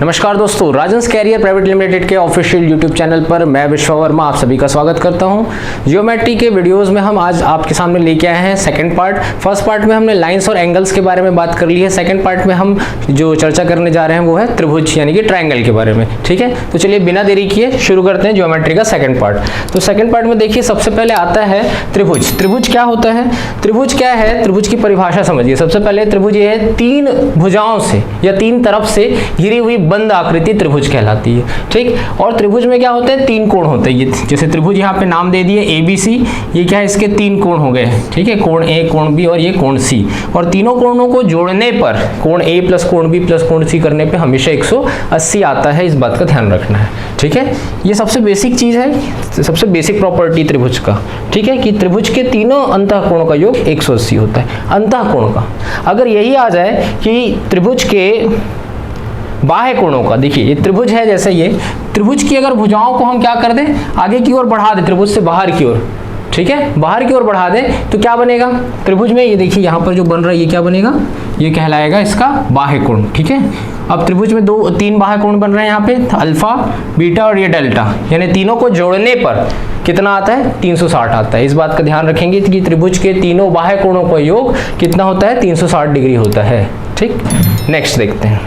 नमस्कार दोस्तों, Rajans career private limited के ऑफिशियल यूट्यूब चैनल पर मैं विश्व वर्मा आप सभी का स्वागत करता हूं। जियोमेट्री के वीडियोस में हम आज आपके सामने लेके आए हैं सेकंड पार्ट। फर्स्ट पार्ट में हमने लाइंस और एंगल्स के बारे में बात कर ली है। सेकंड पार्ट में हम जो चर्चा करने जा रहे हैं वो है त्रिभुज यानी कि ट्रायंगल के बारे में। ठीक है, तो चलिए बिना देरी किए शुरू करते हैं जियोमेट्री का सेकंड पार्ट। तो सेकंड पार्ट में देखिए, सबसे पहले आता है त्रिभुज। त्रिभुज क्या होता है? त्रिभुज क्या है? त्रिभुज की परिभाषा समझिए। सबसे पहले त्रिभुज ये है, तीन भुजाओं से या तीन तरफ से घिरी हुई बंद आकृति त्रिभुज कहलाती है। ठीक, और त्रिभुज में क्या होते हैं? तीन कोण होते हैं। ये जैसे त्रिभुज यहाँ पे नाम दे दिए ABC, ये क्या है? इसके तीन कोण हो गए। ठीक है, कोण A, कोण B और ये कोण C। और तीनों कोणों को जोड़ने पर कोण A प्लस कोण B प्लस कोण C करने पे हमेशा 180 आता है। इस बात का ध्यान रखना है। ठीक है, ये सबसे बेसिक चीज है, सबसे बेसिक प्रॉपर्टी त्रिभुज का। ठीक है, कि त्रिभुज के तीनों अंतः कोणों का योग 180 होता है। अंतः कोण का अगर यही आ जाए कि त्रिभुज के बाह्य कोणों का, देखिए ये त्रिभुज है, जैसे ये त्रिभुज की अगर भुजाओं को हम क्या कर दें, आगे की ओर बढ़ा दें, त्रिभुज से बाहर की ओर। ठीक है, बाहर की ओर बढ़ा दें तो क्या बनेगा त्रिभुज में? ये देखिए यहाँ पर जो बन रहा है ये क्या बनेगा? ये कहलाएगा इसका बाह्य कोण। ठीक है, अब त्रिभुज में तीन बाह्य कोण बन रहे हैं यहाँ पे, अल्फा, बीटा और ये डेल्टा, यानी तीनों को जोड़ने पर कितना आता है? 360 आता है। इस बात का ध्यान रखेंगे कि त्रिभुज के तीनों बाह्य कोणों का योग कितना होता है? 360 डिग्री होता है। ठीक, नेक्स्ट देखते हैं।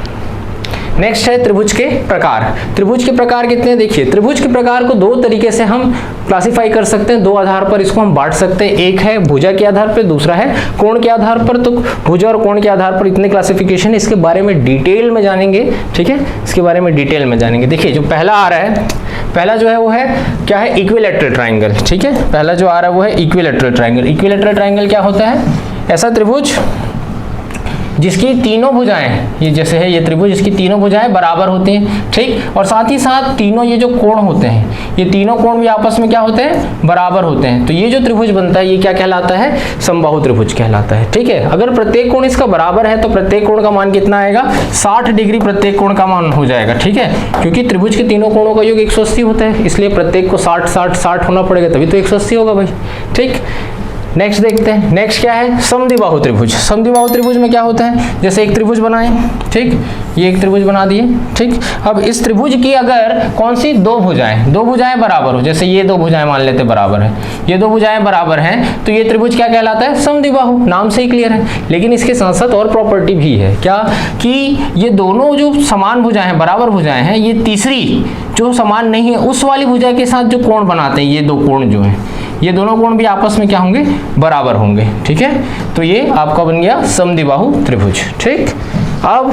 नेक्स्ट है त्रिभुज के प्रकार। त्रिभुज के प्रकार कितने हैं? देखिए, त्रिभुज के प्रकार को दो तरीके से हम क्लासिफाई कर सकते हैं, दो आधार पर इसको हम बांट सकते हैं। एक है भुजा के आधार पर, दूसरा है कोण के आधार पर। तो भुजा और कोण के आधार पर इतने क्लासिफिकेशन, इसके बारे में डिटेल में जानेंगे। ठीक है, इसके बारे में डिटेल में जानेंगे। देखिए जो पहला आ रहा है, पहला जो है वो है क्या है? Equilateral triangle. ठीक है, पहला जो आ रहा है वो है इक्विलैटरल ट्रायंगल। इक्विलैटरल ट्रायंगल क्या होता है? ऐसा त्रिभुज जिसकी तीनों भुजाएं, ये जैसे है ये त्रिभुज, जिसकी तीनों भुजाएं बराबर होती हैं। ठीक, और साथ ही साथ तीनों ये जो कोण होते हैं, ये तीनों कोण भी आपस में क्या होते हैं? बराबर होते हैं। तो ये जो त्रिभुज बनता है ये क्या कहलाता है? समबाहु त्रिभुज कहलाता है। ठीक है, अगर प्रत्येक कोण इसका बराबर है तो प्रत्येक कोण का मान कितना आएगा? 60 डिग्री प्रत्येक कोण का मान हो जाएगा। ठीक है, क्योंकि त्रिभुज के तीनों कोणों का योग 180 होता है, इसलिए प्रत्येक को 60 60 60 होना पड़ेगा, तभी तो 180 होगा भाई। ठीक, नेक्स्ट देखते हैं। नेक्स्ट क्या है? समद्विबाहु त्रिभुज। समद्विबाहु त्रिभुज में क्या होता है? जैसे एक त्रिभुज बनाए, ठीक, ये एक त्रिभुज बना दिए। ठीक, अब इस त्रिभुज की अगर कौन सी दो भुजाएं बराबर हो, जैसे ये दो भुजाएं मान लेते बराबर है, ये दो भुजाएं बराबर हैं, तो ये त्रिभुज क्या कहलाता है? समद्विबाहु। नाम से ही क्लियर है। लेकिन इसके साथ साथ और प्रॉपर्टी भी है, क्या? कि ये दोनों जो समान भुजाएं, बराबर भुजाएं हैं, ये तीसरी जो समान नहीं है उस वाली भुजा के साथ जो कोण बनाते हैं, ये दो कोण जो है, ये दोनों कोण भी आपस में क्या होंगे? बराबर होंगे। ठीक है, तो ये आपका बन गया समद्विबाहु त्रिभुज। ठीक, अब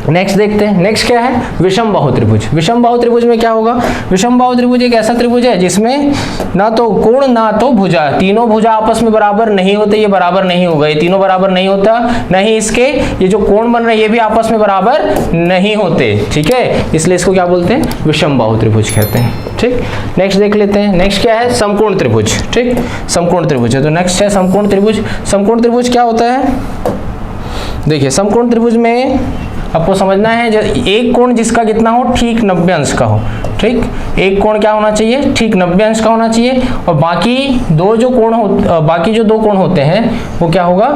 नेक्स्ट देखते हैं। नेक्स्ट क्या है? विषमबाहु त्रिभुज। विषमबाहु त्रिभुज में क्या होगा? विषमबाहु त्रिभुज एक ऐसा त्रिभुज है जिसमें ना तो कोण ना तो भुजा, तीनों भुजा आपस में बराबर नहीं होते। ये बराबर नहीं होगा, ये तीनों बराबर नहीं होता, नहीं इसके ये जो कोण बन रहे हैं ये भी आपस में बराबर नहीं होते। ठीक है, इसलिए इसको क्या बोलते हैं? विषमबाहु त्रिभुज कहते हैं। ठीक, नेक्स्ट देख लेते हैं। नेक्स्ट क्या है? समकोण त्रिभुज। ठीक, समकोण त्रिभुज है। तो नेक्स्ट है समकोण त्रिभुज। समकोण त्रिभुज क्या होता है? देखिए, समकोण त्रिभुज में आपको समझना है, एक कोण जिसका कितना हो? ठीक 90 अंश का हो। ठीक, एक कोण क्या होना चाहिए? ठीक 90 अंश का होना चाहिए। और बाकी जो दो कोण होते हैं वो क्या होगा?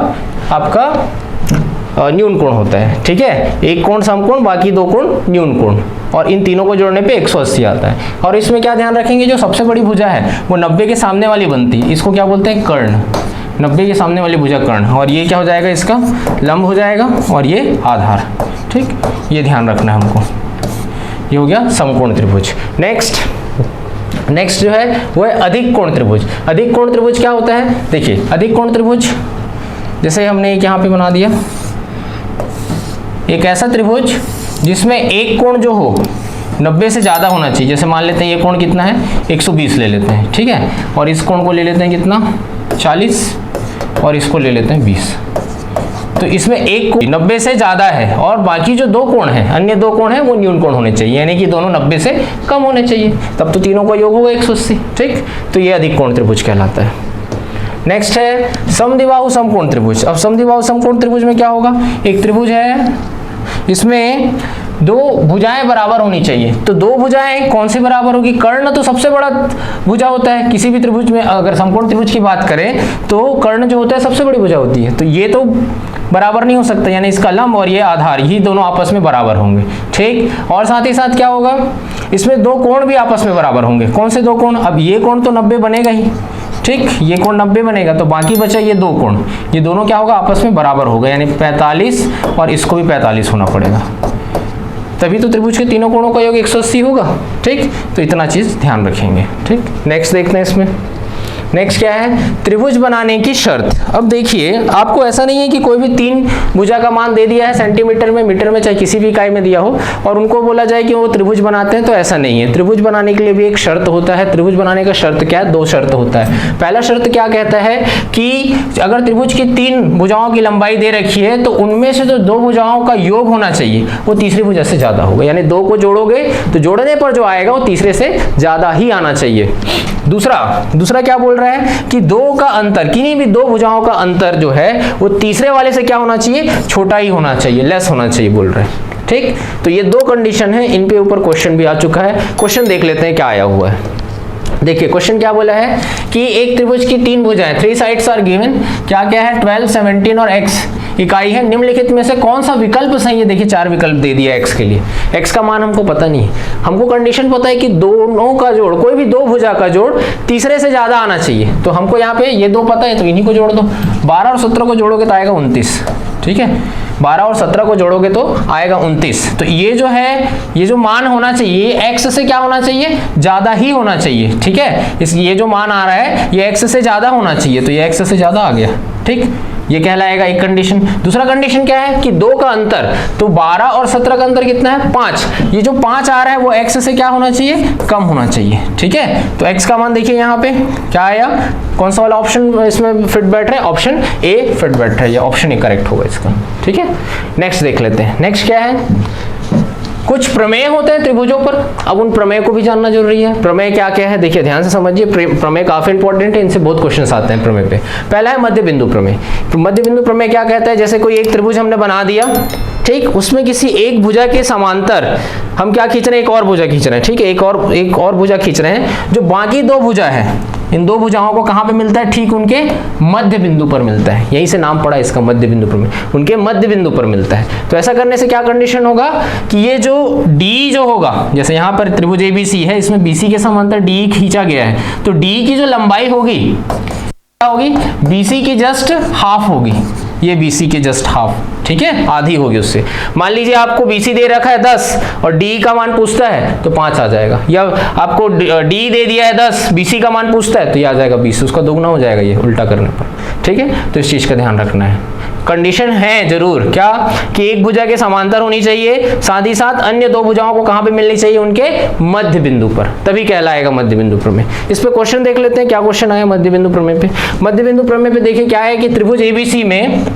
आपका न्यून कोण होता है। ठीक है, एक कोण समकोण, बाकी दो कोण न्यून कोण, और इन तीनों को जोड़ने पे 180 आता है। और इसमें क्या ध्यान रखेंगे? जो सबसे बड़ी भुजा है वो 90 के सामने वाली बनती है, इसको क्या बोलते हैं? कर्ण। 90 के सामने वाली भुजा कर्ण, और ये क्या हो जाएगा? इसका लंब हो जाएगा, और ये आधार। ठीक, ये ध्यान रखना है हमको। ये हो गया समकोण त्रिभुज। नेक्स्ट जो है वो है अधिक कोण त्रिभुज। अधिक कोण त्रिभुज क्या होता है? देखिए, अधिक कोण त्रिभुज जैसे हमने एक यहाँ पे बना दिया, एक ऐसा त्रिभुज जिसमें एक कोण जो हो 90 से ज्यादा होना चाहिए। जैसे मान लेते हैं ये कोण कितना है? 120 ले लेते हैं। ठीक है, और इस कोण को ले लेते हैं कितना? 40, और इसको ले लेते हैं 20। तो इसमें एक कोण 90 से ज्यादा है, और बाकी जो दो कोण हैं, अन्य दो कोण हैं, वो न्यून कोण होने चाहिए, यानी कि दोनों 90 से कम होने चाहिए, तब तो तीनों का योग होगा 180। ठीक, तो ये अधिक कोण त्रिभुज कहलाता है। नेक्स्ट है समद्विबाहु समकोण त्रिभुज। अब समद्विबाहु समकोण त्रिभुज में क्या होगा? एक त्रिभुज है, इसमें दो भुजाएं बराबर होनी चाहिए। तो दो भुजाएं कौन सी बराबर होगी? कर्ण तो सबसे बड़ा भुजा होता है किसी भी त्रिभुज में। अगर समकोण त्रिभुज की बात करें तो कर्ण जो होता है सबसे बड़ी भुजा होती है। तो ये तो बराबर नहीं हो सकता, यानी इसका लंब और ये आधार ही दोनों आपस में बराबर होंगे। ठीक, और साथ ही साथ क्या होगा, इसमें दो कोण भी आपस में बराबर होंगे। कौन से दो कोण? अब ये कोण तो 90 बनेगा ही, ठीक, ये कोण 90 बनेगा, तो बाकी बचा ये दो कोण, ये दोनों क्या होगा? आपस में बराबर होगा, यानी 45 और इसको भी 45 होना पड़ेगा, तभी तो त्रिभुज के तीनों कोणों का योग 180 होगा। ठीक, तो इतना चीज ध्यान रखेंगे। ठीक, नेक्स्ट देखते हैं इसमें। नेक्स्ट क्या है? त्रिभुज बनाने की शर्त। अब देखिए, आपको ऐसा नहीं है कि कोई भी तीन भुजा का मान दे दिया है सेंटीमीटर में, मीटर में, चाहे किसी भी इकाई में दिया हो और उनको बोला जाए कि वो त्रिभुज बनाते हैं, तो ऐसा नहीं है। त्रिभुज बनाने के लिए भी एक शर्त होता है। त्रिभुज बनाने का शर्त क्या है? दो शर्त होता है। पहला शर्त क्या कहता है कि अगर त्रिभुज की तीन भुजाओं की लंबाई दे रखी है तो उनमें से जो दो भुजाओं का योग होना चाहिए वो तीसरी भुजा से ज्यादा होगा, यानी दो को जोड़ोगे तो जोड़ने पर जो आएगा वो तीसरे से ज्यादा ही आना चाहिए। दूसरा क्या बोल रहा है कि दो का अंतर, किन्हीं भी दो भुजाओं का अंतर जो है वो तीसरे वाले से क्या होना चाहिए? छोटा ही होना चाहिए, लेस होना चाहिए बोल रहे हैं। ठीक, तो ये दो कंडीशन है, इन पे ऊपर क्वेश्चन भी आ चुका है। क्वेश्चन देख लेते हैं क्या आया हुआ है। देखिए क्वेश्चन क्या बोला है कि एक त्रिभुज की तीन भुजाएं, थ्री साइड्स आर गिवन, क्या क्या है? 12, 17 और x इकाई है। निम्नलिखित में से कौन सा विकल्प सही है? देखिए चार विकल्प दे दिया x के लिए। x का मान हमको पता नहीं है, हमको कंडीशन पता है कि दोनों का जोड़, कोई भी दो भुजा का जोड़ तीसरे से ज्यादा आना चाहिए। तो हमको यहाँ पे ये दो पता है तो इन्हीं को जोड़ दो। 12 और 17 को जोड़ोगे तो आएगा 29। ठीक है, 12 और 17 को जोड़ोगे तो आएगा 29। तो ये जो है, ये जो मान होना चाहिए x से क्या होना चाहिए? ज्यादा ही होना चाहिए। ठीक है, ये जो मान आ रहा है ये x से ज्यादा होना चाहिए, तो ये x से ज्यादा आ गया। ठीक, ये कहलाएगा एक कंडीशन। दूसरा कंडीशन क्या है कि दो का अंतर, तो 12 और 17 का अंतर कितना है? 5। ये जो 5 आ रहा है वो x से क्या होना चाहिए? कम होना चाहिए। ठीक है, तो x का मान देखिए यहाँ पे क्या आया, कौन सा वाला ऑप्शन इसमें फिट बैठ रहा है? ऑप्शन ए फिट बैठ रहा है, ये ऑप्शन ए करेक्ट होगा इसका। ठीक है, नेक्स्ट देख लेते हैं। नेक्स्ट क्या है? कुछ प्रमेय होते हैं त्रिभुजों पर, अब उन प्रमेय को भी जानना जरूरी है। प्रमेय क्या क्या है देखिए ध्यान से समझिए, प्रमेय काफी इंपॉर्टेंट है, इनसे बहुत क्वेश्चंस आते हैं प्रमेय पे। पहला है मध्य बिंदु प्रमेय। तो मध्य बिंदु प्रमेय क्या कहता है? जैसे कोई एक त्रिभुज हमने बना दिया, ठीक, उसमें किसी एक भुजा के समांतर हम क्या खींच रहे हैं? एक और भुजा खींच रहे हैं। ठीक है, एक और भुजा खींच रहे हैं, जो बाकी दो भुजा है, इन दो भुजाओं को कहां पे मिलता है? ठीक उनके मध्य बिंदु पर मिलता है, यहीं से नाम पड़ा इसका मध्य बिंदु प्रमेय, उनके मध्य बिंदु पर मिलता है। तो ऐसा करने से क्या कंडीशन होगा कि ये जो D जो होगा, जैसे यहाँ पर त्रिभुज ABC है, इसमें BC के समांतर D खींचा गया है, तो D की जो लंबाई होगी क्या होगी? BC की जस्ट हाफ होगी, ये BC के जस्ट हाफ। ठीक है, आधी होगी उससे। मान लीजिए आपको BC दे रखा है 10 और D का मान पूछता है तो 5 आ जाएगा, या आपको D दे दिया है 10, BC का मान पूछता है तो ये आ जाएगा 20, उसका दोगुना हो जाएगा ये उल्टा करने पर। ठीक है, तो इस चीज का ध्यान रखना है। कंडीशन है जरूर क्या कि एक भुजा के समांतर होनी चाहिए, साथ ही साथ अन्य दो भुजाओं को कहां पे मिलनी चाहिए? उनके मध्य बिंदु पर, तभी कहलाएगा मध्य बिंदु प्रमेय। इस पे क्वेश्चन देख लेते हैं, क्या क्वेश्चन आया मध्य बिंदु प्रमेय पे। मध्य बिंदु प्रमेय पे देखिए क्या है कि त्रिभुज ABC में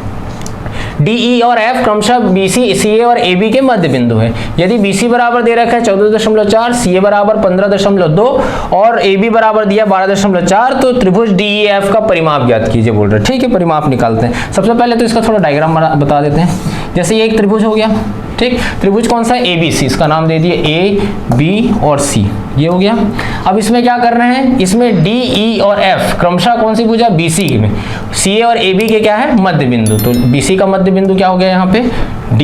DE और F क्रमशः BC, CA और AB के मध्य बिंदु है। यदि BC बराबर दे रखा है 14.4, CA बराबर 15.2 और AB बराबर दिया 12.4, तो त्रिभुज DEF का परिमाप ज्ञात कीजिए बोल रहे हैं। ठीक है, परिमाप निकालते हैं। सबसे पहले तो इसका थोड़ा डायग्राम बता देते हैं। जैसे ये एक त्रिभुज हो गया, ठीक, त्रिभुज कौन सा है? ABC, इसका नाम दे दिए A, B और C, ये हो गया। अब इसमें क्या कर रहे हैं? इसमें D, E और F क्रमशः कौन सी भुजा? BC में। CA और AB के क्या है? मध्य बिंदु। तो BC का मध्य बिंदु क्या हो गया यहाँ पे? D।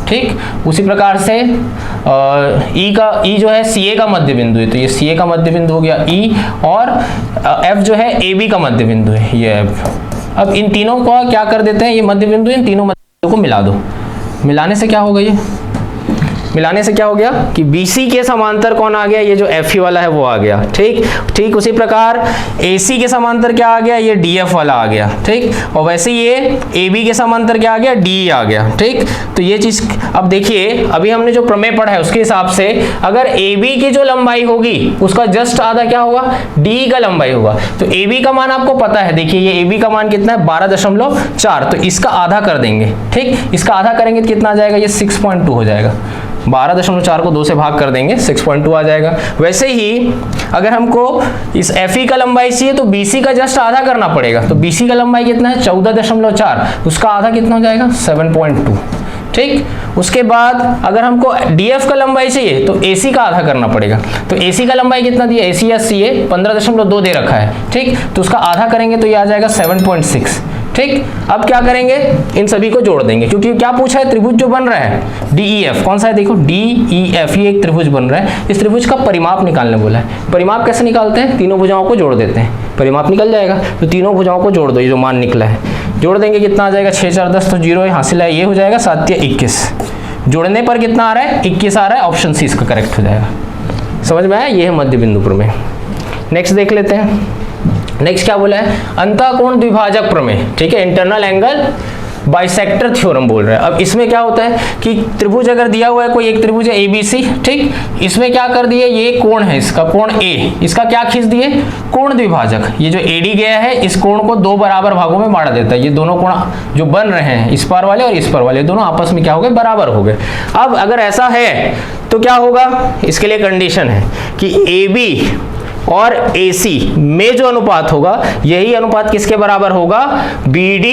ठीक, उसी प्रकार से E जो है CA का मध्य बिंदु है, तो ये CA का मध्य बिंदु हो गया E, और F जो है AB का मध्य बिंदु है, ये F। अब इन तीनों को क्या कर देते हैं? ये मध्य बिंदु, इन तीनों मध्य बिंदु को मिला दो। मिलाने से क्या होगा? ये मिलाने से क्या हो गया कि BC के समांतर कौन आ गया? ये जो FE वाला है वो आ गया। ठीक, उसी प्रकार AC के समांतर क्या आ गया? ये DF वाला आ गया। ठीक, और वैसे ये AB के समांतर क्या आ गया? DE आ गया। ठीक, तो ये चीज अब देखिए, अभी हमने जो प्रमेय पढ़ा है उसके हिसाब से अगर AB की जो लंबाई होगी उसका जस्ट आधा क्या होगा? DE का लंबाई होगा। तो AB का मान आपको पता है, देखिए ये AB का मान कितना है? 12.4, तो इसका आधा कर देंगे। ठीक, इसका आधा करेंगे तो कितना आ जाएगा? ये 6.2 हो जाएगा। 12.4 को 2 से भाग कर देंगे, 6.2 आ जाएगा। वैसे ही अगर हमको इस FE का लंबाई चाहिए तो BC का जस्ट आधा करना पड़ेगा। तो BC का लंबाई कितना है? 14.4, उसका आधा कितना हो जाएगा? 7.2। ठीक, उसके बाद अगर हमको डीएफ का लंबाई चाहिए तो एसी का आधा करना पड़ेगा। तो एसी का लंबाई कितना दिया, एसी या सीए 15.2 दे रखा है, ठीक, तो उसका आधा करेंगे तो ये आ जाएगा 7.6, ठीक। अब क्या करेंगे, इन सभी को जोड़ देंगे, क्योंकि क्या पूछा है, त्रिभुज जो बन रहा है डीईएफ, कौन सा है देखो डीईएफ, ये एक त्रिभुज बन रहा है, इस त्रिभुज का परिमाप निकालने बोला है। परिमाप कैसे निकालते हैं, तीनों भुजाओं को जोड़ देते हैं, परिमाप निकल जाएगा। तो तीनों भुजाओं को जोड़ दो, ये जो मान निकला है जोड़ देंगे, कितना आ जाएगा 6 4 10, तो 0 हासिल है, ये हो जाएगा 7 या 21, जोड़ने पर कितना आ रहा है 21 आ रहा है, ऑप्शन सी इसका करेक्ट हो जाएगा। समझ में आया, ये है मध्य बिंदु प्रमेय। नेक्स्ट देख लेते हैं, नेक्स्ट क्या बोला है, अंतःकोण द्विभाजक प्रमेय, ठीक है, इंटरनल एंगल बाइसेक्टर थ्योरम बोल रहा है। अब इसमें क्या होता है कि त्रिभुज अगर दिया हुआ है, कोई एक त्रिभुज है एबीसी, ठीक, इसमें क्या कर दिए, ये कोण है, इसका कोण ए, इसका क्या खींच दिए, कोण द्विभाजक, ये जो एडी गया है इस कोण को 2 बराबर भागों में बांट देता है। ये दोनों कोण जो बन रहे हैं, इस पार वाले और इस पार वाले, दोनों आपस में क्या हो गए, बराबर हो गए। अब अगर ऐसा है तो क्या होगा, इसके लिए कंडीशन है कि AB और AC में जो अनुपात होगा, यही अनुपात किसके बराबर होगा, BD,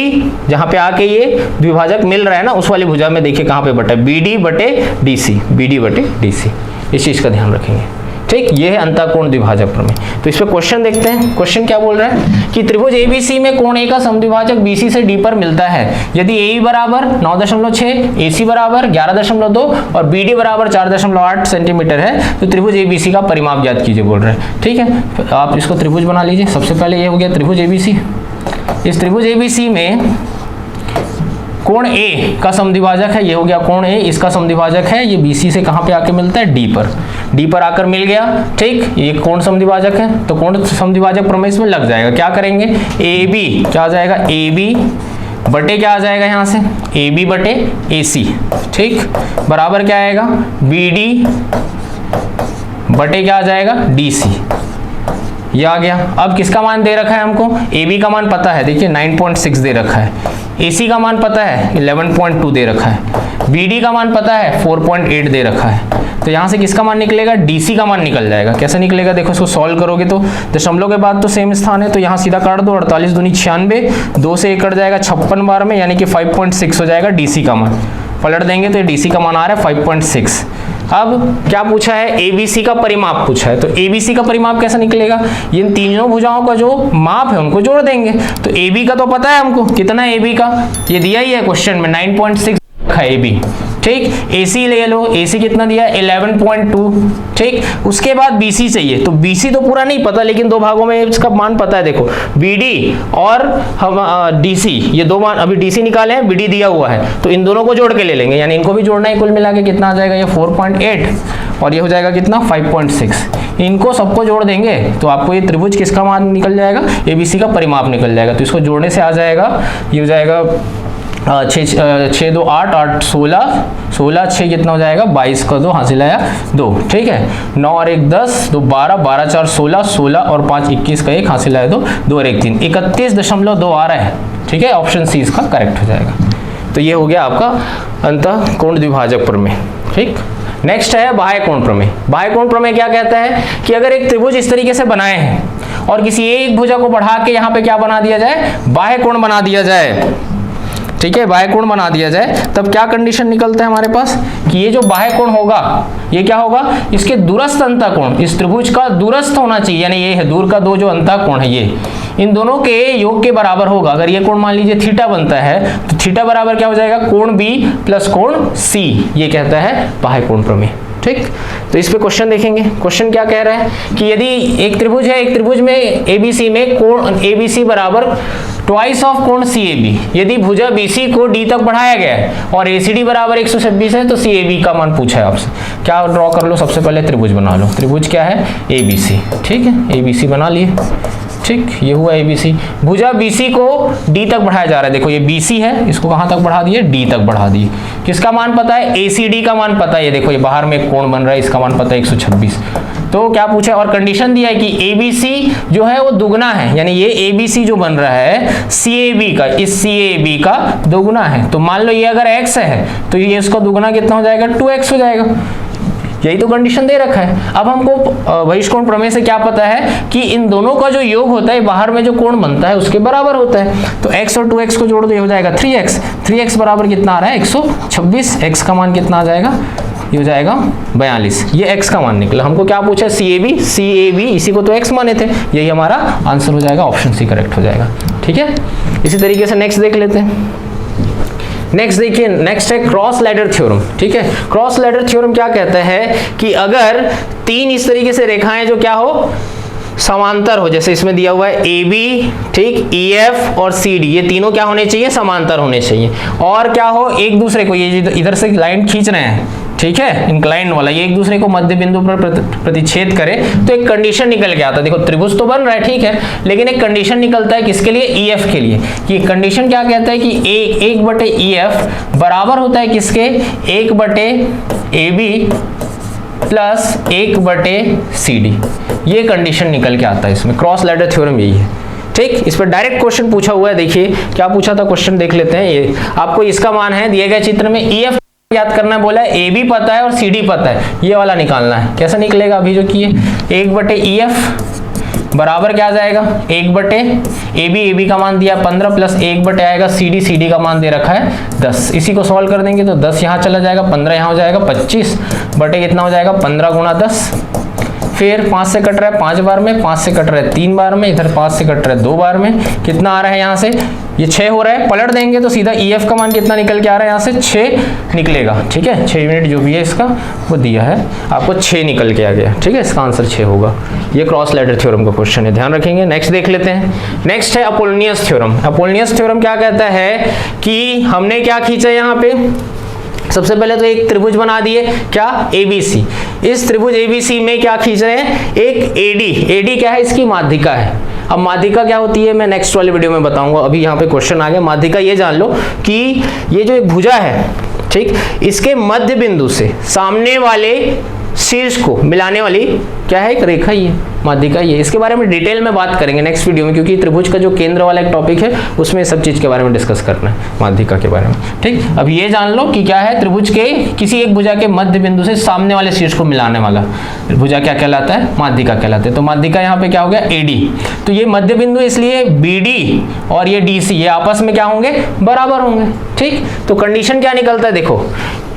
जहां पे आके ये द्विभाजक मिल रहा है ना, उस वाली भुजा में देखिए कहां पे बटा है, BD बटे DC, BD बटे DC, इस चीज का ध्यान रखेंगे, ठीक। ये है अंतःकोण द्विभाजक प्रमेय। तो इस पे क्वेश्चन देखते हैं, क्वेश्चन क्या बोल रहा है कि त्रिभुज ABC में कोण A का समद्विभाजक BC से D पर मिलता है यदि AE बराबर 9.6, AC बराबर 11.2 और BD बराबर 4.8 सेंटीमीटर है, तो त्रिभुज ABC का परिमाप ज्ञात कीजिए बोल रहे हैं, ठीक है। आप इसको त्रिभुज बना लीजिए। सबसे पहले ये हो गया त्रिभुज ABC। इस त्रिभुज ABC में कोण A का समद्विभाजक है, ये हो गया कोण A, इसका समद्विभाजक है, ये BC से कहां पे आके मिलता है, D पर आकर मिल गया, ठीक। ये कोण समद्विभाजक है, तो कोण समद्विभाजक प्रमेय इसमें लग जाएगा। क्या करेंगे, AB क्या आ जाएगा, AB बटे क्या आ जाएगा यहाँ से, AB बटे AC, ठीक, बराबर क्या आएगा, BD बटे क्या आ जाएगा, DC, ये आ गया। अब किसका मान दे रखा है हमको, AB का मान पता है, देखिए 9.6 दे रखा है, AC का मान पता है 11.2 दे रखा है, BD का मान पता है 4.8 दे रखा है। तो यहाँ से किसका मान निकलेगा, DC का मान निकल जाएगा। कैसे निकलेगा, देखो इसको सॉल्व करोगे तो दशमलव के बाद तो सेम स्थान है, तो यहाँ सीधा काट दो, 48 दूनी 96, 2 से 1 कट जाएगा 56 बार में, यानी कि 5.6 हो जाएगा DC का मान। पलट देंगे तो DC का मान आ रहा है 5.6। अब क्या पूछा है, ABC का परिमाप पूछा है, तो ABC का परिमाप कैसा निकलेगा, इन तीनों भुजाओं का जो माप है उनको जोड़ देंगे। तो AB का तो पता है हमको, कितना है AB का, ये दिया ही है क्वेश्चन में 9.6 है AB, ठीक। AC ले लो, AC कितना दिया 11.2, ठीक। उसके बाद BC चाहिए, तो BC तो पूरा नहीं पता, लेकिन दो भागों में इसका मान पता है। देखो BD और हम DC, ये दो मान अभी DC निकाले हैं, BD दिया हुआ है, तो इन दोनों को जोड़ के ले लेंगे, यानी इनको भी जोड़ना है। कुल मिला के कितना आ जाएगा, ये 4.8 और ये हो जाएगा कितना 5.6। इनको सबको जोड़ देंगे तो आपको ये त्रिभुज किसका मान निकल जाएगा, ABC का परिमाप निकल जाएगा। तो इसको जोड़ने से आ जाएगा, ये हो जाएगा 6 2 8 8 16 16 6 कितना हो जाएगा 22 का 2 हासिल आया 2, ठीक है। 9 और 1 10, 2 12, 12 4 16, 16 और 5 21 का 1 हासिल आया 2, 2 और 1 3, 31.2 आ रहा है, ठीक है। ऑप्शन सी इसका करेक्ट हो जाएगा। तो ये हो गया आपका अंतःकोण द्विभाजक प्रमेय, ठीक। नेक्स्ट है बाह्य कोण प्रमेय। बाह्य कोण प्रमेय क्या कहता है कि अगर एक त्रिभुज इस तरीके से बनाए हैं और किसी एक भुजा को बढ़ा के यहाँ पे क्या बना दिया जाए, बाह्य कोण बना दिया जाए, ठीक है, बाह्य कोण बना दिया जाए, तब क्या कंडीशन निकलता है हमारे पास कि ये जो बाह्य कोण होगा ये क्या होगा, इसके दूरस्थ अंतःकोण, इस त्रिभुज का दूरस्थ होना चाहिए, यानी ये है दूर का दो जो अंतःकोण है, ये इन दोनों के योग के बराबर होगा। अगर ये कोण मान लीजिए थीटा बनता है, तो थीटा बराबर क्या हो जाएगा, कोण B प्लस कोण C, ये कहता है बाह्य कोण प्रमेय, ठीक। तो इस पे क्वेश्चन देखेंगे। क्वेश्चन क्या कह रहा है कि यदि एक त्रिभुज है, एक त्रिभुज में ABC में कोण ABC बराबर ट्वाइस ऑफ कोण CAB, यदि भुजा BC को D तक बढ़ाया गया है और ACD बराबर 126 है, तो CAB का मान पूछा है आपसे। क्या ड्रॉ कर लो, सबसे पहले त्रिभुज बना लो। त्रिभुज क्या है, ABC, ठीक है, ABC बना लिए, ठीक। ये हुआ ABC। भुजा BC को D तक बढ़ाया जा रहा है, देखो ये BC है, इसको कहां तक बढ़ा दिए, D तक बढ़ा दिए। किसका मान पता है, ACD का मान पता है, ये देखो ये बाहर में एक कोण बन रहा है, इसका मान पता है 126। तो क्या पूछा है, और कंडीशन दिया है कि ABC जो है वो दुगना है, यानी ये ABC जो बन रहा है CAB का, इस CAB का दोगुना है। तो मान लो ये अगर x है तो ये इसका दुगना कितना हो जाएगा, 2x हो जाएगा। यही तो कंडीशन दे रखा है। अब हमको बहिष्कोण प्रमेय से क्या पता है कि इन दोनों का जो योग होता है बाहर में जो कोण बनता है उसके बराबर होता है। तो x और 2x को जोड़ दो, ये हो जाएगा 3x। 3x बराबर कितना आ रहा है 126। x का मान कितना आ जाएगा, ये हो जाएगा 42। ये x का मान निकला। हमको क्या पूछा, CAB, इसी को तो x माने थे, यही हमारा आंसर हो जाएगा, ऑप्शन सी करेक्ट हो जाएगा। ठीक है, इसी तरीके से नेक्स्ट देख लेते हैं। नेक्स्ट देखिए, नेक्स्ट है क्रॉस लैडर थ्योरम। ठीक है, क्रॉस लैडर थ्योरम क्या कहता है कि अगर तीन इस तरीके से रेखाएं जो क्या हो, समांतर हो, जैसे इसमें दिया हुआ है AB, ठीक, EF और CD, ये तीनों क्या होने चाहिए, समांतर होने चाहिए। और क्या हो, एक दूसरे को, ये इधर से लाइन खींच रहे हैं, ठीक है, इंक्लाइन वाला, ये एक दूसरे को मध्य बिंदु पर प्रतिच्छेद करे तो एक कंडीशन निकल के आता है। देखो त्रिभुज तो बन रहा है, ठीक है, लेकिन एक कंडीशन निकलता है किसके लिए, EF के लिए। कि कंडीशन क्या कहता है कि 1/EF बराबर होता है किसके, 1/AB प्लस 1/CD। ये कंडीशन निकल के आता है इसमें। क्रॉस लैडर थ्योरम यही है। ठीक, इस पर डायरेक्ट क्वेश्चन पूछा हुआ है। देखिए क्या पूछा था क्वेश्चन, देख लेते हैं। ये आपको इसका मान है दिए गए चित्र में, EF याद करना बोला है, AB पता है और CD पता है, ये वाला निकालना है। कैसा निकलेगा, अभी जो किए, 1/EF बराबर क्या आ जाएगा, 1/AB का मान दिया 15 प्लस 1/ आएगा CD का मान दे रखा है 10। इसी को सॉल्व कर देंगे तो 10 यहाँ चला जाएगा, 15 यहाँ हो जाएगा, 25 बटे कितना हो जाएगा, 15 गुणा 10। फिर 5 से कट रहा है 5 बार में, 5 से कट रहा है 3 बार में, इधर 5 से कट रहा है 2 बार में, कितना आ रहा है यहाँ से, ये 6 हो रहा है। पलट देंगे तो सीधा EF का मान कितना निकल के आ रहा है, यहाँ से 6 निकलेगा। ठीक है, 6 यूनिट जो भी है इसका वो दिया है आपको, 6 निकल के आ गया। ठीक है, इसका आंसर 6 होगा। ये क्रॉस लैडर थ्योरम का क्वेश्चन है, ध्यान रखेंगे। नेक्स्ट देख लेते हैं। नेक्स्ट है अपोलोनियस थ्योरम। अपोलोनियस थ्योरम क्या कहता है कि हमने क्या खींचा यहाँ पे, सबसे पहले तो एक त्रिभुज बना दिए, क्या, ABC। इस त्रिभुज ABC में क्या खींच रहे हैं, एक AD क्या है, इसकी माध्यिका है। अब माध्यिका क्या होती है मैं नेक्स्ट वाले वीडियो में बताऊंगा, अभी यहाँ पे क्वेश्चन आ गया। माध्यिका ये जान लो कि ये जो एक भुजा है, ठीक, इसके मध्य बिंदु से सामने वाले शीर्ष को मिलाने वाली क्या है, एक रेखा ही है, माध्यिका ही है। इसके बारे में डिटेल में बात करेंगे नेक्स्ट वीडियो में, क्योंकि त्रिभुज का जो केंद्र वाला एक टॉपिक है उसमें सब चीज के बारे में डिस्कस करना है, माध्यिका के बारे में। ठीक, अब ये जान लो कि क्या है, त्रिभुज के किसी एक भुजा के मध्य बिंदु से सामने वाले शीर्ष को मिलाने वाला भुजा क्या कहलाता है, माध्यिका कहलाता है। तो माध्यिका यहाँ पे क्या हो गया, AD। तो ये मध्य बिंदु इसलिए BD और ये DC ये आपस में क्या होंगे, बराबर होंगे। ठीक, तो कंडीशन क्या निकलता है, देखो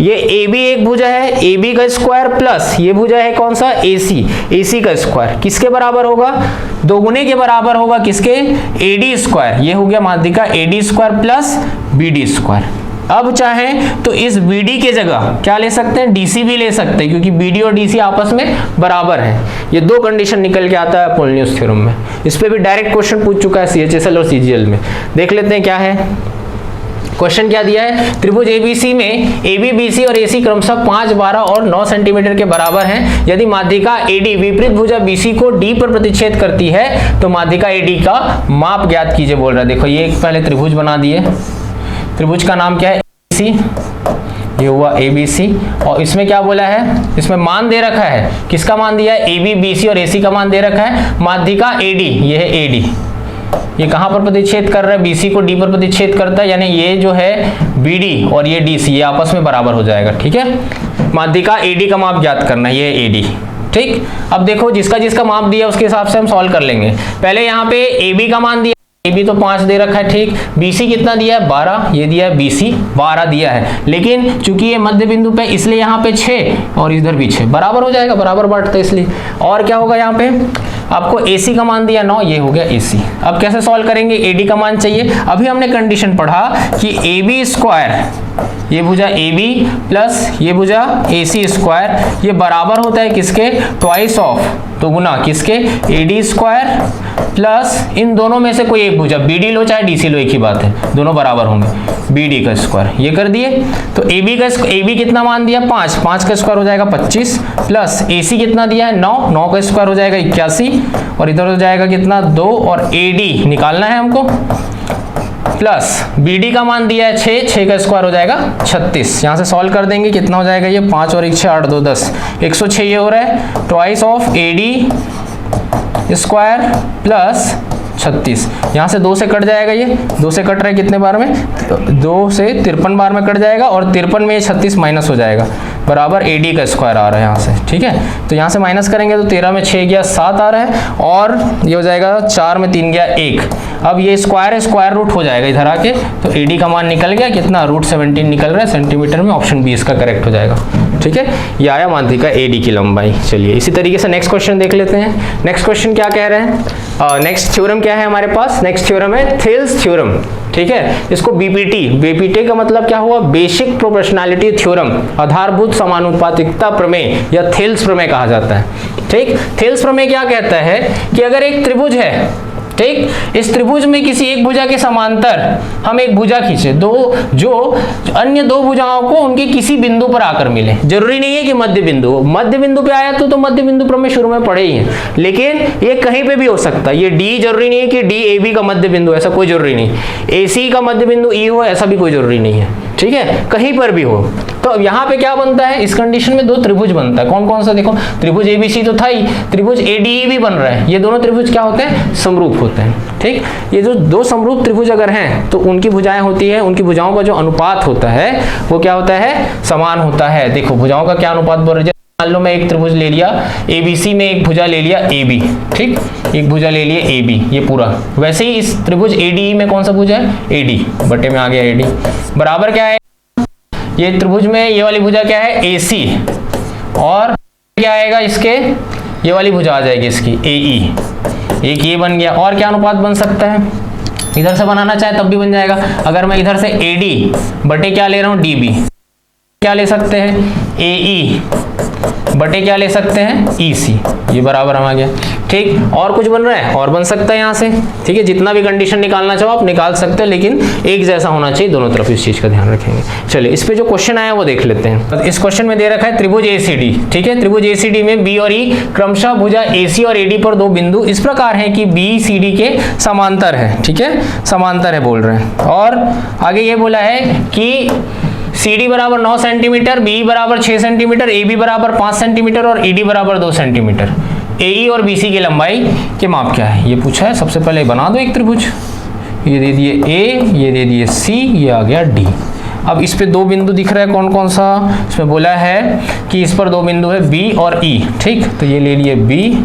ये AB एक भुजा है, AB का स्क्वायर प्लस ये भुजा है कौन सा, AC का स्क्वायर किसके बराबर होगा, दोगुने के बराबर होगा, किसके, AD स्क्वायर। ये हो गया माध्यिका AD square plus BD square. अब चाहें तो इस BD के जगह क्या ले सकते हैं, DC भी ले सकते हैं, क्योंकि BD और DC आपस में बराबर है। ये दो कंडीशन निकल के आता है अपोलोनियस थ्योरम में। इस पे भी डायरेक्ट क्वेश्चन पूछ चुका है CHSL और CGL में। देख लेते हैं क्या है क्वेश्चन, क्या दिया है, त्रिभुज ABC में AB, BC और AC क्रमशः 5, 12 और 9 सेंटीमीटर के बराबर हैं। यदि माध्यिका AD विपरीत भुजा BC को D पर प्रतिच्छेद करती है तो माध्यिका AD का माप ज्ञात कीजिए बोल रहा है। देखो ये एक पहले त्रिभुज बना दिए, त्रिभुज का नाम क्या है, ABC, ये हुआ ABC। और इसमें क्या बोला है, इसमें मान दे रखा है, किसका मान दिया है, AB, BC और AC का मान दे रखा है। माध्यिका AD, ये है AD, ये कहां पर प्रतिच्छेद कर रहा है, BC को D पर प्रतिच्छेद करता है, यानी ये जो है BD और ये DC ये आपस में बराबर हो जाएगा। ठीक है, माध्यिका AD का माप ज्ञात करना है, ये AD। ठीक, अब देखो जिसका जिसका माप दिया उसके हिसाब से हम सॉल्व कर लेंगे। पहले यहाँ पे AB का मान दिया, AB तो 5 दे रखा है। ठीक, BC कितना दिया है, 12, ये दिया है BC 12 दिया है, लेकिन चूंकि ये मध्य बिंदु पे इसलिए यहाँ पे 6 और इधर भी 6 बराबर हो जाएगा, बराबर बांटते हैं इसलिए। और क्या होगा यहाँ पे, आपको AC का मान दिया 9, ये हो गया AC। अब कैसे सॉल्व करेंगे, AD का मान चाहिए। अभी हमने कंडीशन पढ़ा कि AB स्क्वायर, ये भुजा AB प्लस ये भुजा AC स्क्वायर, ये बराबर होता है किसके, ट्वाइस ऑफ, तो गुना किसके, AD स्क्वायर प्लस इन दोनों में से कोई एक भुजा, BD लो चाहे DC लो, एक ही बात है, दोनों बराबर होंगे, BD का स्क्वायर। ये कर दिए तो AB कितना मान दिया, 5 का स्क्वायर हो जाएगा 25 प्लस AC कितना दिया है 9 का स्क्वायर हो जाएगा 81 और इधर हो जाएगा कितना 2 और AD निकालना है हमको, प्लस BD का मान दिया है 6 का स्क्वायर हो जाएगा 36। यहाँ से सॉल्व कर देंगे, कितना हो जाएगा ये 5 और 1 6 8 2 10, 106 ये हो रहा है, twice of AD square plus 36। यहाँ से 2 से कट जाएगा, ये 2 से कट रहा है कितने बार में, 2 से 53 बार में कट जाएगा और 53 में 36 माइनस हो जाएगा, बराबर AD का स्क्वायर आ रहा है यहाँ से, ठीक है। तो यहाँ से माइनस करेंगे तो 13 में 6 गया 7 आ रहा है, और ये हो जाएगा 4 में 3 गया 1। अब ये स्क्वायर है, स्क्वायर रूट हो जाएगा इधर आके, तो AD का मान निकल गया कितना, √17 निकल रहा है सेंटीमीटर में। ऑप्शन बी इसका करेक्ट हो जाएगा, ठीक है। ये आया माध्यिका AD की लंबाई। चलिए इसी तरीके से नेक्स्ट क्वेश्चन देख लेते हैं। नेक्स्ट क्वेश्चन क्या कह रहे हैं, नेक्स्ट थ्योरम क्या है हमारे पास, नेक्स्ट थ्योरम है थेल्स थ्योरम, ठीक है। इसको बीपीटी का मतलब क्या हुआ, बेसिक प्रोपोर्शनैलिटी थ्योरम, आधारभूत समानुपातिकता प्रमेय या थेल्स प्रमेय कहा जाता है, ठीक। थेल्स प्रमेय क्या कहता है कि अगर एक त्रिभुज है, ठीक, इस त्रिभुज में किसी एक भुजा के समांतर हम एक भुजा खींचे, जो अन्य दो भुजाओं को उनके किसी बिंदु पर आकर मिले। जरूरी नहीं है कि मध्य बिंदु पे आया तो मध्य बिंदु पर हमें शुरू में पढ़े ही हैं, लेकिन ये कहीं पे भी हो सकता है। ये डी जरूरी नहीं है कि डी AB का मध्य बिंदु, ऐसा कोई जरूरी नहीं। AC का मध्य बिंदु E हो, ऐसा भी कोई जरूरी नहीं है, ठीक है, कहीं पर भी हो। तो अब यहाँ पे क्या बनता है, इस कंडीशन में दो त्रिभुज बनता है। कौन कौन सा, देखो त्रिभुज ABC तो था ही, त्रिभुज ADE भी बन रहा है। ये दोनों त्रिभुज क्या होते हैं, समरूप होते हैं, ठीक। ये जो दो समरूप त्रिभुज अगर हैं तो उनकी भुजाएं होती है, उनकी भुजाओं का जो अनुपात होता है वो क्या होता है, समान होता है। देखो भुजाओं का क्या अनुपात बोल रहे हैं, मान लो मैं एक त्रिभुज ले लिया ABC में, एक भुजा ले लिया AB, ठीक, एक भुजा ले लिया AB, ये पूरा। वैसे ही इस त्रिभुज ADE में कौन सा भुजा है, AD, बटे में आ गया AD, बराबर क्या है, ये त्रिभुज में ये वाली भुजा क्या है, AC, और क्या आएगा इसके, ये वाली भुजा आ जाएगी इसकी AE, एक ये बन गया। और क्या अनुपात बन सकता है, इधर से बनाना चाहे तब भी बन जाएगा। अगर मैं इधर से AD बटे क्या ले रहा हूँ, DB, क्या ले सकते हैं, AE बटे क्या ले सकते हैं, EC, ये बराबर हम आ गया, ठीक। और कुछ बन रहा है, और बन सकता है यहाँ से, ठीक है। जितना भी कंडीशन निकालना चाहो आप निकाल सकते हैं, लेकिन एक जैसा होना चाहिए दोनों तरफ, इस चीज का ध्यान रखेंगे। चलिए इस पे जो क्वेश्चन आया वो देख लेते हैं। इस क्वेश्चन में दे रखा है त्रिभुज ACD, ठीक है। त्रिभुज ACD में B और E क्रमशः भुजा AC और AD पर दो बिंदु इस प्रकार है कि B CD के समांतर है, ठीक है, समांतर है बोल रहे हैं। और आगे ये बोला है कि CD बराबर 9 सेंटीमीटर, BE बराबर 6 सेंटीमीटर, AB बराबर 5 सेंटीमीटर और ED बराबर 2 सेंटीमीटर। AE और BC की लंबाई के माप क्या है, ये पूछा है। सबसे पहले बना दो एक त्रिभुज, ये दे दिए A, ये दे दिए C, ये आ गया D। अब इस पे दो बिंदु दिख रहा है, कौन कौन सा, इसमें बोला है कि इस पर दो बिंदु है B और E, ठीक। तो ये ले लिए B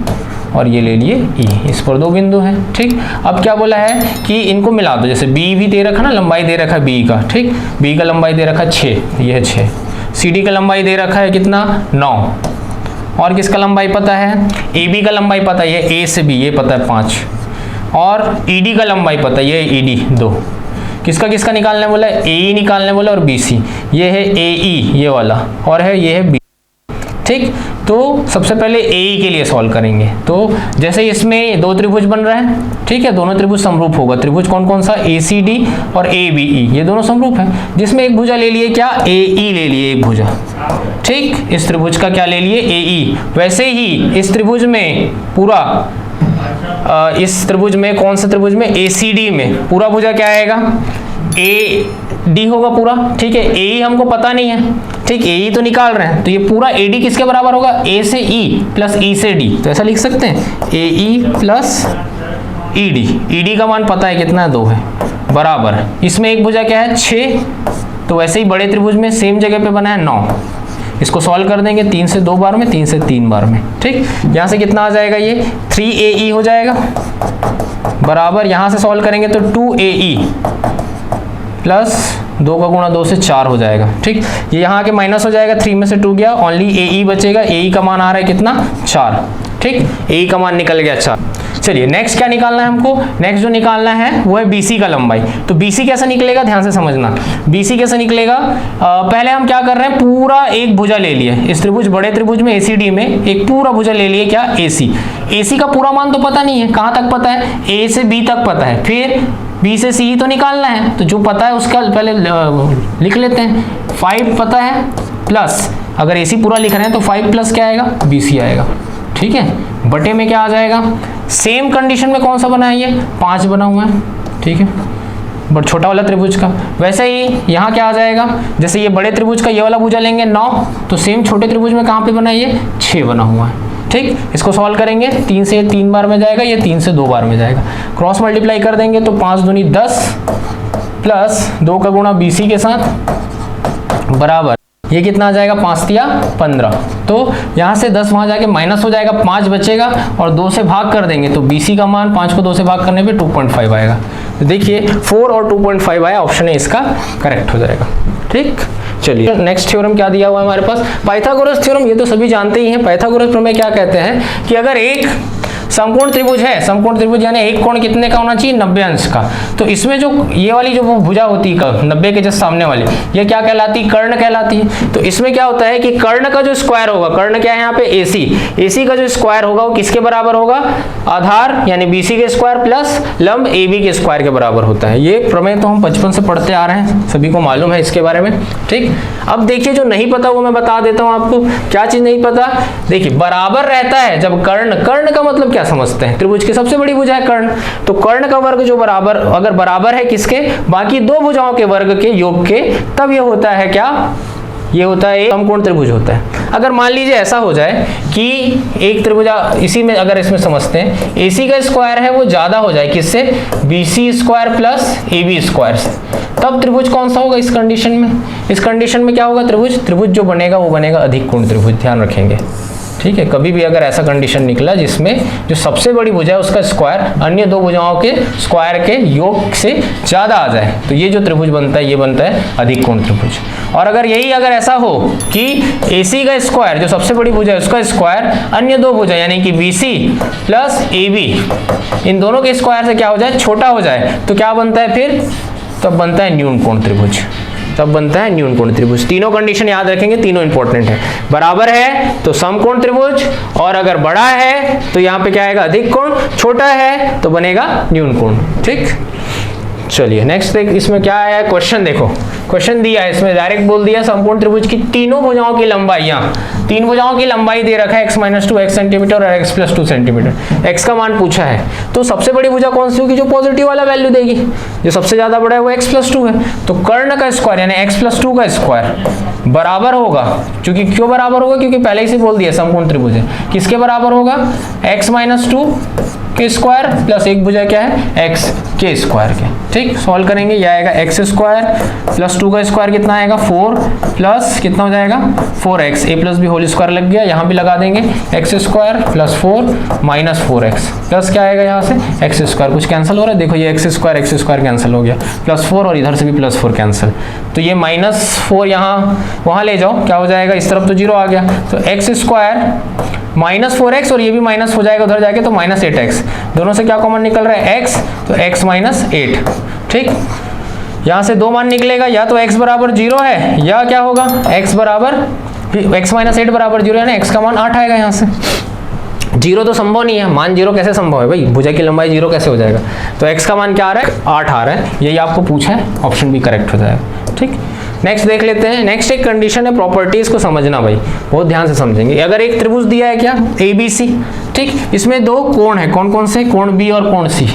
और ये ले लिए E, इस पर दो बिंदु हैं, ठीक। अब क्या बोला है कि इनको मिला दो, जैसे B भी दे रखा ना, लंबाई दे रखा है B का, ठीक, B का लंबाई दे रखा है 6, ये है 6। CD का लंबाई दे रखा है कितना, 9। और किसका लंबाई पता है, AB का लंबाई पता है, ये A से B, ये पता है 5। और ED का लंबाई पता है, ये ED 2। किसका किसका निकालने बोला है, AE निकालने बोला और BC, ये है AE ये वाला, और है ये है B, ठीक। तो सबसे पहले AE के लिए सॉल्व करेंगे। तो जैसे इसमें दो त्रिभुज बन रहा है, ठीक है, दोनों त्रिभुज समरूप होगा। त्रिभुज कौन कौन सा, ACD और ABE, ये दोनों समरूप है। जिसमें एक भुजा ले लिए क्या, AE ले लिए एक भुजा, ठीक। इस त्रिभुज का क्या ले लिए, AE। वैसे ही इस त्रिभुज में पूरा, इस त्रिभुज में कौन सा त्रिभुज में, ACD में पूरा भुजा क्या आएगा, AD होगा पूरा, ठीक है। AE हमको पता नहीं है, ठीक, AE तो निकाल रहे हैं, तो ये पूरा AD किसके बराबर होगा, A से E प्लस E से D। तो ऐसा लिख सकते हैं AE प्लस ED का मान पता है कितना है, 2 है, बराबर। इसमें एक भुजा क्या है, 6, तो वैसे ही बड़े त्रिभुज में सेम जगह पे बना है 9। इसको सॉल्व कर देंगे 3 से 2 बार में, 3 से 3 बार में, ठीक। यहाँ से कितना आ जाएगा, ये 3AE हो जाएगा, बराबर। यहाँ से सॉल्व करेंगे तो 2AE प्लस 2 का गुणा 2 से 4 हो जाएगा, ठीक। ये यहाँ के माइनस हो जाएगा, 3 में से 2 गया, ओनली AE बचेगा। AE का मान आ रहा है कितना, 4, ठीक। AE का मान निकल गया 4। चलिए नेक्स्ट क्या निकालना है हमको, नेक्स्ट जो निकालना है वो है BC का लंबाई। तो BC कैसे निकलेगा, ध्यान से समझना। BC कैसे निकलेगा, पहले हम क्या कर रहे हैं, पूरा एक भुजा ले लिए इस त्रिभुज, बड़े त्रिभुज में ACD में एक पूरा भुजा ले लिए क्या, AC। AC का पूरा मान तो पता नहीं है, कहाँ तक पता है, A से B तक पता है, फिर B से C तो निकालना है। तो जो पता है उसका पहले लिख लेते हैं, 5 पता है प्लस, अगर AC पूरा लिख रहे हैं तो 5 प्लस क्या आएगा, BC आएगा, ठीक है। बटे में क्या आ जाएगा, सेम कंडीशन में कौन सा बना है, ये 5 बना हुआ है, ठीक है, बट छोटा वाला त्रिभुज का। वैसे ही यहाँ क्या आ जाएगा, जैसे ये बड़े त्रिभुज का ये वाला भुजा लेंगे 9, तो सेम छोटे त्रिभुज में कहाँ पे बना है, ये 6 बना हुआ है, ठीक। इसको सॉल्व करेंगे, 3 से 3 बार में जाएगा, ये 3 से 2 बार में जाएगा। क्रॉस मल्टीप्लाई कर देंगे तो 5 दूनी 10 प्लस 2 का गुणा BC के साथ, बराबर ये कितना आ जाएगा 5 तिया 15, तो यहाँ से 10 वहाँ जाके माइनस हो जाएगा, 5 बचेगा और 2 से भाग कर देंगे तो BC का मान 5 को 2 से भाग करने पे 2.5 आएगा। तो देखिए 4 और 2.5 आया, ऑप्शन है इसका करेक्ट हो जाएगा। ठीक, चलिए नेक्स्ट थ्योरम क्या दिया हुआ है हमारे पास, पाइथागोरस थ्योरम। ये तो सभी जानते ही हैं। पाइथागोरस प्रमेय क्या कहते हैं कि अगर एक समकोण त्रिभुज है, समकोण त्रिभुज यानी एक कोण कितने का होना चाहिए 90 अंश का, तो इसमें जो ये वाली जो वो भुजा होती है 90 के जस्ट सामने वाली, ये क्या कहलाती है, कर्ण कहलाती है। तो इसमें क्या होता है कि कर्ण का जो स्क्वायर होगा, कर्ण क्या है यहाँ पे AC, AC का जो स्क्वायर होगा वो किसके बराबर होगा, आधार यानी BC के स्क्वायर प्लस लंब AB के स्क्वायर के बराबर होता है। ये प्रमेय तो हम बचपन से पढ़ते आ रहे हैं, सभी को मालूम है इसके बारे में। ठीक, अब देखिए जो नहीं पता वो मैं बता देता हूँ आपको। क्या चीज नहीं पता, देखिए बराबर रहता है जब कर्ण, कर्ण का मतलब क्या समझते हैं, त्रिभुज की सबसे बड़ी भुजा है कर्ण, तो कर्ण का वर्ग जो बराबर अगर बराबर है किसके, बाकी दो भुजाओं के वर्ग के योग के, तब ये होता है क्या, ये होता है एक समकोण त्रिभुज होता है। अगर मान लीजिए ऐसा हो जाए कि एक त्रिभुजा इसी में अगर इसमें समझते हैं AC का स्क्वायर है वो ज्यादा हो जाए किससे, BC square plus AB square से, तब त्रिभुज कौन सा होगा इस कंडीशन में, इस कंडीशन में क्या होगा, त्रिभुज जो बनेगा वो बनेगा अधिक कोण त्रिभुज, ध्यान रखेंगे। ठीक है, कभी भी अगर ऐसा कंडीशन निकला जिसमें जो सबसे बड़ी भुजा है उसका स्क्वायर अन्य दो भुजाओं के स्क्वायर के योग से ज्यादा आ जाए, तो ये जो त्रिभुज बनता है ये बनता है अधिक कोण त्रिभुज। और अगर यही अगर ऐसा हो कि AC का स्क्वायर जो सबसे बड़ी भुजा है उसका स्क्वायर अन्य दो भुजा यानी कि BC प्लस AB इन दोनों के स्क्वायर से क्या हो जाए, छोटा हो जाए, तो क्या बनता है फिर, तब बनता है न्यून कोण त्रिभुज, तब बनता है न्यून कोण त्रिभुज। तीनों कंडीशन याद रखेंगे, तीनों इंपॉर्टेंट है। बराबर है तो समकोण त्रिभुज, और अगर बड़ा है तो यहाँ पे क्या आएगा अधिक कोण, छोटा है तो बनेगा न्यून कोण। ठीक, चलिए नेक्स्ट देख, इसमें क्या आया है क्वेश्चन, देखो क्वेश्चन दिया है इसमें डायरेक्ट बोल दिया समकोण त्रिभुज की तीनों भुजाओं की लंबाई, यहाँ तीन भुजाओं की लंबाई दे रखा है x-2 x सेंटीमीटर और x+2 सेंटीमीटर, x का मान पूछा है, तो सबसे बड़ी भुजा कौन सी होगी जो पॉजिटिव वाला वैल्यू देगी, जो सबसे ज्यादा बड़ा है वो x+2 है, तो कर्ण का स्क्वायर यानी x+2 का स्क्वायर बराबर होगा, क्योंकि क्यों बराबर होगा, क्योंकि पहले ही से बोल दिया समकोण त्रिभुज है, किसके बराबर होगा, x-2 के स्क्वायर प्लस एक भुजा क्या है x के स्क्वायर के। ठीक, सॉल्व करेंगे, ये आएगा x स्क्वायर प्लस 2 का स्क्वायर कितना आएगा 4 प्लस कितना हो जाएगा 4x, a plus B whole square लग गया, यहाँ भी लगा देंगे x square plus 4 minus 4x plus क्या आएगा यहाँ से x स्क्वायर, कुछ कैंसिल हो रहा है, देखो ये x स्क्वायर कैंसिल हो गया, प्लस 4 और इधर से भी प्लस 4 कैंसिल, तो ये -4 यहाँ वहाँ ले जाओ, क्या हो जाएगा इस तरफ तो 0 आ गया, तो x स्क्वायर माइनस 4x और ये भी माइनस हो जाएगा उधर जाके तो -8x, दोनों से क्या कॉमन निकल रहा है x, तो x -8। ठीक, यहाँ से दो मान निकलेगा, या तो x बराबर 0 है या क्या होगा x बराबर x -8 बराबर 0 है ना, x का मान 8 आएगा यहाँ से, 0 तो संभव नहीं है, मान 0 कैसे संभव है भाई, भुजा की लंबाई 0 कैसे हो जाएगा, तो x का मान क्या आ रहा है 8 आ रहा है, यही आपको पूछा है, ऑप्शन भी करेक्ट हो जाएगा। ठीक, नेक्स्ट देख लेते हैं, नेक्स्ट एक कंडीशन है, प्रॉपर्टीज को समझना भाई, बहुत ध्यान से समझेंगे। अगर एक त्रिभुज दिया है क्या ABC, ठीक, इसमें दो कोण है, कौन कौन से, कोण B और कोण C।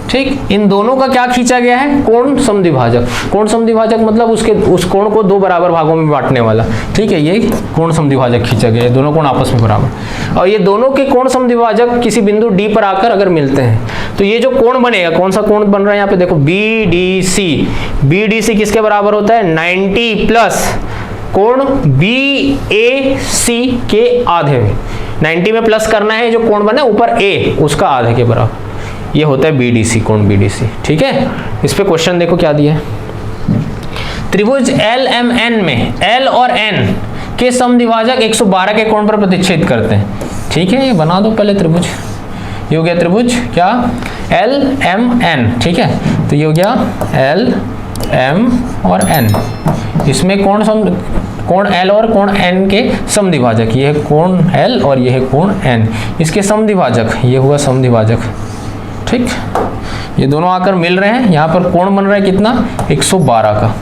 ठीक, इन दोनों का क्या खींचा गया है, कोण समद्विभाजक, कोण समद्विभाजक मतलब उस कोण को दो बराबर भागों में बांटने वाला। ठीक है, ये कोण समद्विभाजक खींचा गया है, दोनों कोण आपस में बराबर, और ये दोनों के कोण समद्विभाजक किसी बिंदु D पर आकर अगर मिलते हैं तो ये जो कोण बनेगा, कौन सा कोण बन रहा है यहाँ पे देखो BDC, BDC किसके बराबर होता है 90 प्लस कोण BAC के आधे में, 90 में प्लस करना है, जो कोण बना ऊपर A उसका आधे के बराबर, ये होता है BDC, कोण BDC। ठीक है, इस पे क्वेश्चन देखो क्या दिया है, त्रिभुज LMN में L और N के समद्विभाजक 112 के कोण पर प्रतिच्छेद करते हैं। ठीक है, ये बना दो पहले त्रिभुज, ये हो गया त्रिभुज क्या LMN। ठीक है, तो ये हो गया L M और N, इसमें कोण L और कोण N के समद्विभाजक, ये है कोण L और ये है कोण N, इसके समद्विभाजक, ये हुआ समद्विभाजक। ठीक, ये दोनों आकर मिल रहे हैं, यहाँ पर कोण बन रहा है कितना 112 का,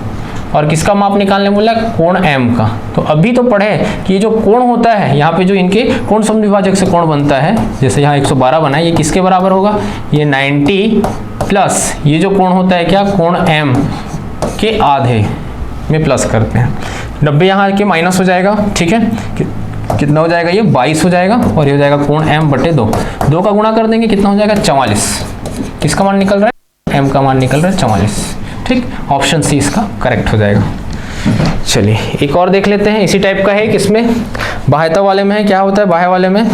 और किसका माप निकालने बोला, कोण M का। तो अभी तो पढ़े कि ये जो कोण होता है यहाँ पे जो इनके कोण समद्विभाजक से कोण बनता है, जैसे यहाँ 112 बना है, ये किसके बराबर होगा, ये 90 प्लस ये जो कोण होता है क्या, कोण M के आधे में प्लस करते हैं, 90 यहाँ के माइनस हो जाएगा। ठीक है, कितना हो जाएगा, ये 22 हो जाएगा, और ये हो जाएगा कोण M बटे 2, 2 का गुणा कर देंगे कितना हो जाएगा 44, किसका मान निकल रहा है M का मान निकल रहा है 44। ठीक, ऑप्शन सी इसका करेक्ट हो जाएगा। चलिए एक और देख लेते हैं, इसी टाइप का है, किसमें बाह्यता वाले में है, क्या होता है बाह्य वाले में।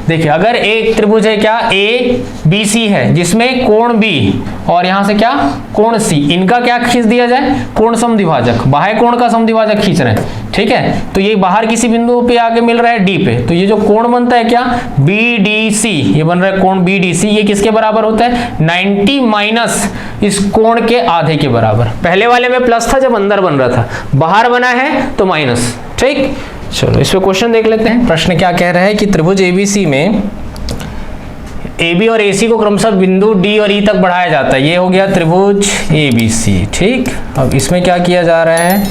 देखिए अगर एक त्रिभुज है क्या ए बी सी है, जिसमें कोण बी और यहां से क्या कोण सी, इनका क्या खींच दिया जाए, कोण समद्विभाजक, बाह्य कोण का समद्विभाजक खींच रहे हैं, ठीक है। तो ये बाहर किसी बिंदु पे आके मिल रहा है डी पे, तो ये जो कोण बनता है क्या बी डी सी, ये बन रहा है कोण बी डी सी, ये किसके बराबर होता है 90 माइनस इस कोण के आधे के बराबर। पहले वाले में प्लस था जब अंदर बन रहा था, बाहर बना है तो माइनस, ठीक। चलो इस पे क्वेश्चन देख लेते हैं। प्रश्न क्या कह रहा है कि त्रिभुज एबीसी में AB और AC को क्रमशः बिंदु D और E तक बढ़ाया जाता है। ये हो गया त्रिभुज ABC, ठीक। अब इसमें क्या किया जा रहा है,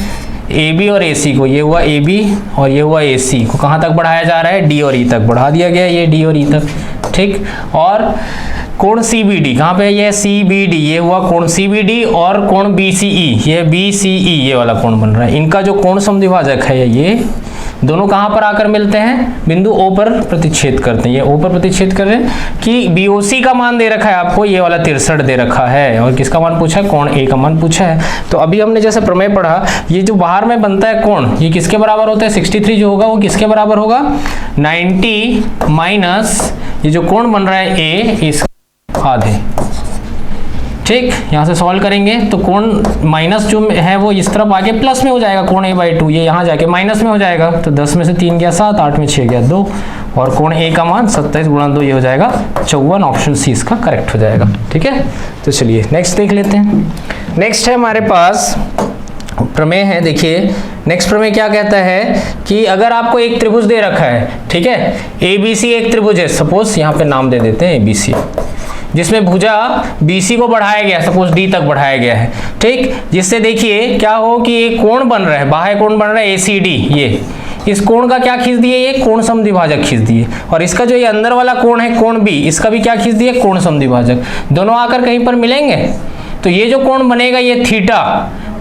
AB और AC को, ये हुआ AB और ये हुआ AC को कहाँ तक बढ़ाया जा रहा है, D और E तक बढ़ा दिया गया, ये D और E तक, ठीक। और कोण CBD कहाँ पे है, ये CBD, ये हुआ कोण CBD और कोण BCE, ये BCE, ये वाला कोण बन रहा है। इनका जो कोण समद्विभाजक है ये दोनों कहाँ पर आकर मिलते हैं, बिंदु O पर प्रतिच्छेद करते हैं। ये O पर प्रतिच्छेद कर रहे हैं कि BOC का मान दे रखा है आपको, ये वाला 63 दे रखा है, और किसका मान पूछा है, कोण A का मान पूछा है। तो अभी हमने जैसे प्रमेय पढ़ा, ये जो बाहर में बनता है कोण, ये किसके बराबर होता है, 63 जो होगा वो किसके बराबर होगा 90 माइनस ये जो कोण बन रहा है A, इस आधे, ठीक। यहां से सॉल्व करेंगे तो कोण माइनस जो है वो इस तरफ आके प्लस में हो जाएगा, कोण A/2 ये यहां जाके माइनस में हो जाएगा, तो 10 में से 3 गया 7, 8 में 6 गया 2, और कोण A का मान 27 गुणा 2 ये हो जाएगा 54, ऑप्शन सी इसका करेक्ट हो जाएगा, ठीक है। तो चलिए नेक्स्ट देख लेते हैं। नेक्स्ट है हमारे पास प्रमेय है, देखिए नेक्स्ट प्रमेय क्या कहता है कि अगर आपको एक त्रिभुज दे रखा है, ठीक है, ABC एक त्रिभुज है, सपोज यहाँ पे नाम दे देते हैं ABC, जिसमें भुजा BC को बढ़ाया गया, सपोज D तक बढ़ाया गया है, ठीक। जिससे देखिए क्या हो कि एक कोण बन रहा है, बाह्य कोण बन रहा है ACD, ये इस कोण का क्या खींच दिए, ये कोण समद्विभाजक खींच दिए, और इसका जो ये अंदर वाला कोण है कोण B, इसका भी क्या खींच दिए, कोण समद्विभाजक। दोनों आकर कहीं पर मिलेंगे तो ये जो कोण बनेगा ये थीटा,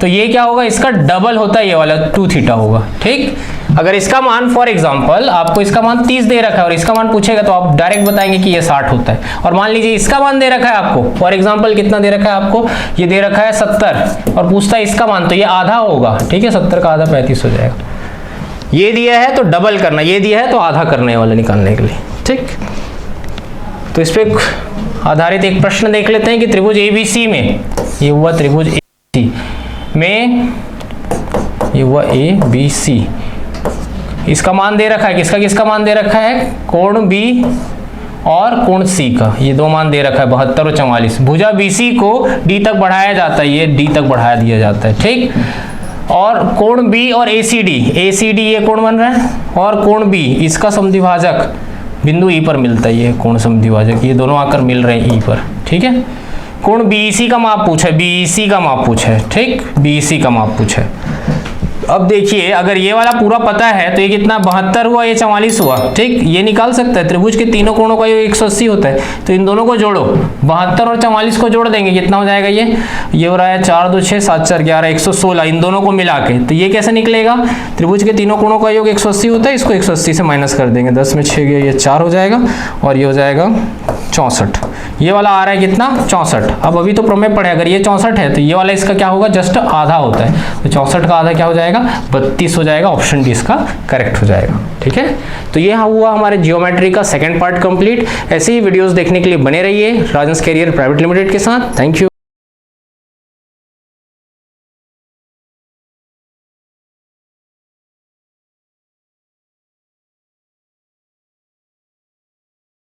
तो ये क्या होगा, इसका डबल होता है, ये वाला 2 थीटा होगा, ठीक। अगर इसका मान फॉर एग्जांपल आपको इसका मान 30 दे रखा है और इसका मान पूछेगा तो आप डायरेक्ट बताएंगे कि ये 60 होता है। और मान लीजिए इसका मान दे रखा है आपको, फॉर एग्जांपल कितना दे रखा है आपको, ये दे रखा है 70 और पूछता है इसका मान, तो ये आधा होगा, ठीक है, 70 का आधा 35 हो जाएगा। ये दिया है तो डबल करना, ये दिया है तो आधा करने वाला निकालने के लिए, ठीक। तो इस पे आधारित एक प्रश्न देख लेते हैं कि त्रिभुज ABC में, ये हुआ त्रिभुज ABC में, ये हुआ ABC, इसका मान दे रखा है, किसका किसका मान दे रखा है, कोण B और कोण C का, ये दो मान दे रखा है 72 और 44। भुजा BC को D तक बढ़ाया जाता है, ये D तक बढ़ाया दिया जाता है, ठीक। और कोण B और ACD ये कोण बन रहा है, और कोण B इसका समद्विभाजक बिंदु E पर मिलता है, ये कोण समद्विभाजक, ये दोनों आकर मिल रहे हैं E पर, ठीक है। कोण BEC का माप पूछा है, BEC का माप पूछा है, ठीक, BEC का माप पूछा है। अब देखिए अगर ये वाला पूरा पता है तो ये कितना 72 हुआ, ये 44 हुआ, ठीक। ये निकाल सकता है, त्रिभुज के तीनों कोणों का योग 180 होता है, तो इन दोनों को जोड़ो, 72 और 44 को जोड़ देंगे, कितना हो जाएगा, ये हो रहा है 4 2 6 7 4 11 116, इन दोनों को मिला के, तो ये कैसे निकलेगा, त्रिभुज के तीनों कोणों का योग 180 होता है, इसको 180 से माइनस कर देंगे, 10 में 6 गया, ये 4 हो जाएगा, और ये हो जाएगा 64, ये वाला आ रहा है कितना 64। अब अभी तो प्रमेय पढ़े, अगर ये 64 है तो ये वाला इसका क्या होगा, जस्ट आधा होता है, तो 64 का आधा क्या हो जाएगा 32 हो जाएगा, ऑप्शन डी इसका करेक्ट हो जाएगा, ठीक है। तो ये हुआ हमारे जियोमेट्री का सेकंड पार्ट कंप्लीट। ऐसे ही वीडियोस देखने के लिए बने रहिए राजंस कैरियर प्राइवेट लिमिटेड के साथ। Thank you.